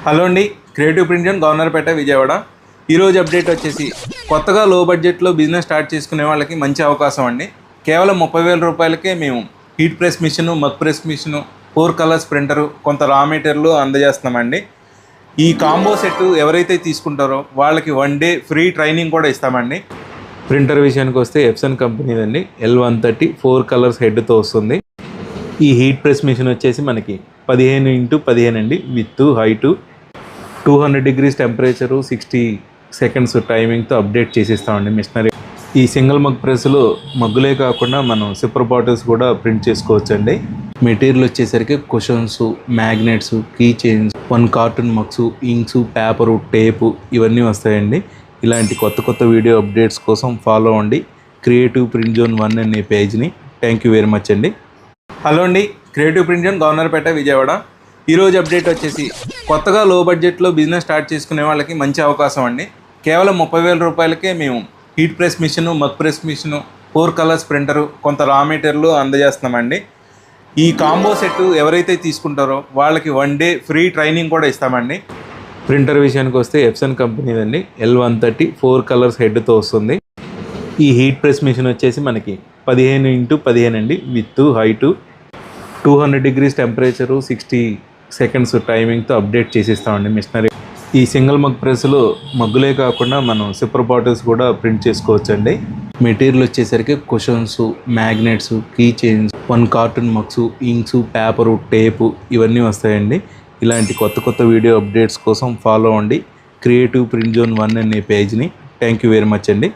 Hello అండి, creative print zone Governorpet Vijayawada. ఈరోజు update వచ్చేసి కొత్తగా లో బడ్జెట్లో బిజినెస్ స్టార్ట్ చేసుకునే వాళ్ళకి మంచి అవకాశం అండి. కేవలం 30,000 రూపాయలకే మేము heat press machine, mug press machine, 4 colours printer, కొంత రా మెటీరియల్ అందజేస్తున్నామండి. ఈ కాంబో సెట్ ఎవరైతే తీసుకుంటారో వాళ్ళకి 1 డే ఫ్రీ ట్రైనింగ్ కూడా ఇస్తామండి. ప్రింటర్ విషయానికి వస్తే ఎప్సన్ కంపెనీదండి. L130 4 కలర్స్ హెడ్తో వస్తుంది. ఈ హీట్ ప్రెస్ మిషన్ వచ్చేసి మనకి 15x15 అండి, with height 200 degrees temperature, 60 seconds టైమింగ్తో అప్డేట్ చేసిస్తామండి మిషనరీ. ఈ సింగిల్ మగ్ ప్రెస్లో మగ్గులే కాకుండా మనం సిప్పర్ బాటిల్స్ కూడా ప్రింట్ చేసుకోవచ్చండి. మెటీరియల్ వచ్చేసరికి cushions, magnets, key chains, 1 cartoon mugs, inks, paper, tape ఇవన్నీ వస్తాయండి. ఇలాంటి కొత్త వీడియో అప్డేట్స్ కోసం ఫాలో అవ్వండి క్రియేటివ్ ప్రింట్ జోన్ 1 అనే పేజ్ని. థ్యాంక్ యూ వెరీ మచ్ అండి. హలో అండి, creative print zone Governorpet Vijayawada. ఈరోజు అప్డేట్ వచ్చేసి కొత్తగా లో బడ్జెట్లో బిజినెస్ స్టార్ట్ చేసుకునే వాళ్ళకి మంచి అవకాశం అండి. కేవలం 30,000 రూపాయలకే మేము heat press machine, mug press machine, 4 colours printer, కొంత రా మెటీరియల్ అందజేస్తున్నామండి. ఈ కాంబో సెట్ ఎవరైతే తీసుకుంటారో వాళ్ళకి 1 డే ఫ్రీ ట్రైనింగ్ కూడా ఇస్తామండి. ప్రింటర్ విషయానికి వస్తే ఎప్సన్ కంపెనీదండి. L130 4 కలర్స్ హెడ్తో వస్తుంది. ఈ హీట్ ప్రెస్ మిషన్ వచ్చేసి మనకి 15x15 అండి, with height 200 degrees temperature, 60 seconds టైమింగ్తో అప్డేట్ చేసిస్తామండి మిషనరీ. ఈ సింగిల్ మగ్ ప్రెస్లో మగ్గులే కాకుండా మనం సిప్పర్ బాటిల్స్ కూడా ప్రింట్ చేసుకోవచ్చండి. మెటీరియల్ వచ్చేసరికి cushions, magnets, key chains, 1 cartoon mugs, inks, paper, tape ఇవన్నీ వస్తాయండి. ఇలాంటి కొత్త వీడియో అప్డేట్స్ కోసం ఫాలో అవ్వండి క్రియేటివ్ ప్రింట్ జోన్ 1 అనే పేజ్ని. థ్యాంక్ యూ వెరీ మచ్ అండి.